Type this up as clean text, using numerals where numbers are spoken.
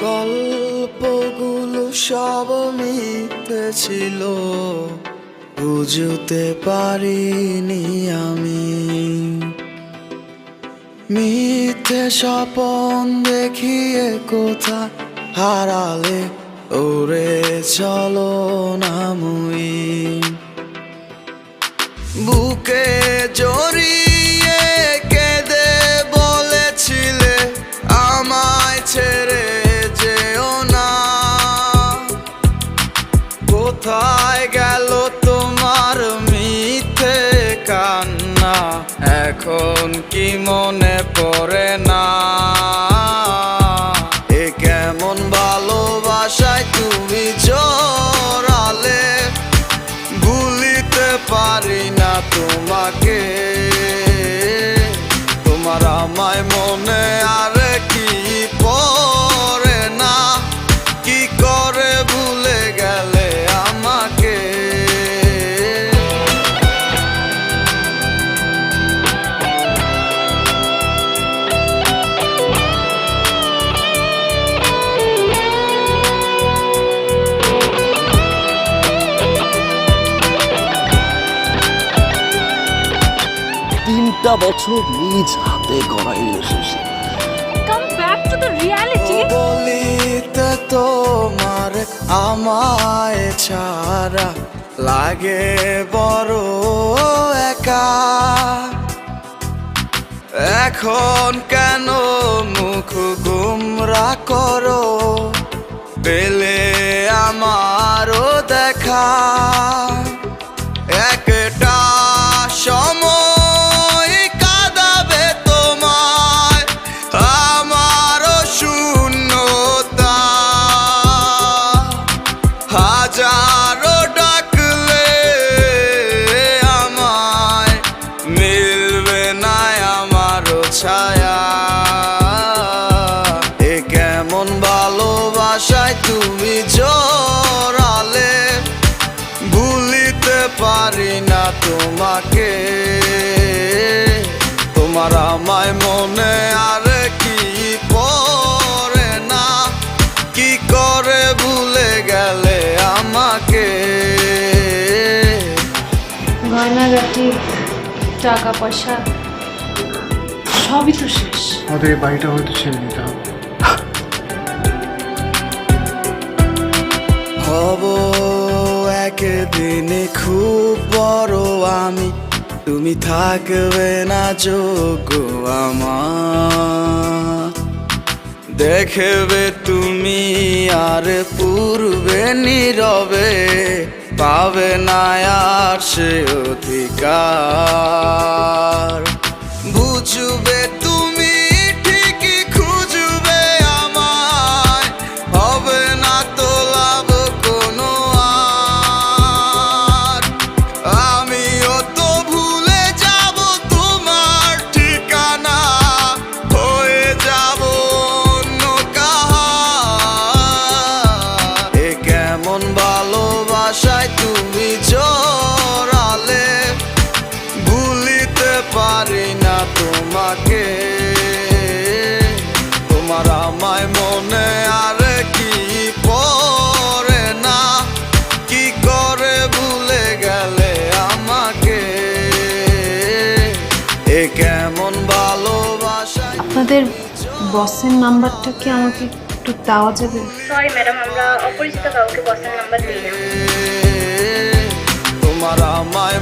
গল্পগুলো সব মিথ্যে ছিল, বুঝতে পারিনি আমি। মিথ্যে স্বপন দেখিয়ে কোথা হারালে ওরে চলো নামুই। বুকে জড়িয়ে কেঁদে বলেছিলে আমায় ছেড়ে যেও না। কোথায় গেল তোমার মিথ্যে কান্না, এখন কি মনে পড়ে না? এ কেমন ভালোবাসায় তুমি জড়ালে, ভুলিতে পারি না তোমাকে। তোমার আমায় মনে আর কি পড়ে না, কি করে ভুলে গেলে আমাকে। তিনটা বছর নিজ হাতে গড়া relationship. Come back to the reality. বলিতে তোমার আমায় ছাড়া লাগে বড় একা। এখন কেন মুখ গুমরা করো, পেলে আমারও দেখা। একটা সময় কাঁদাবে তোমায় আমারও শূন্যতা। হাজারো ডাকলে আমায় মিলবে না আমারও ছায়া। এ কেমন ভালোবাসায় তুমি জড়ালে, ভুলিতে পারি না তোমাকে। তোমার আমায় মনে আর কি পড়ে না, কি করে ভুলে গেলে আমাকে। গয়নাগাটি, টাকা পয়সা সবই তো শেষ। আমাদের এই বাড়িটা হয়তো ছেড়ে দিতে হবে। হব একদিনে খুব বড় আমি, তুমি থাকবে না যোগ্য আমার। দেখবে তুমি আর পূর্বে নীরবে, পাবে না আর সে অধিকার। বুঝবে তুমি ঠিকই খুঁজবে আমায়, হবে না তো লাভ কোনো আর। আমিও তো ভুলে যাব তোমার ঠিকানা, হয়ে যাব অন্য কাহার। এ কেমন ভালোবাসায় তুমি জড়ালে, ভুলিতে পারি না তোমাকে। তোমার আমায় মনে আর কি পড়ে না, কি করে ভুলে গেলে আমাকে। এ কেমন ভালোবাসায়। আপনাদের বসের নাম্বারটা কি আমাকে একটু দেওয়া যাবে? সরি ম্যাডাম, আমরা অপরিচিত কাউকে বসের নাম্বার দিই না। তোমার আমায়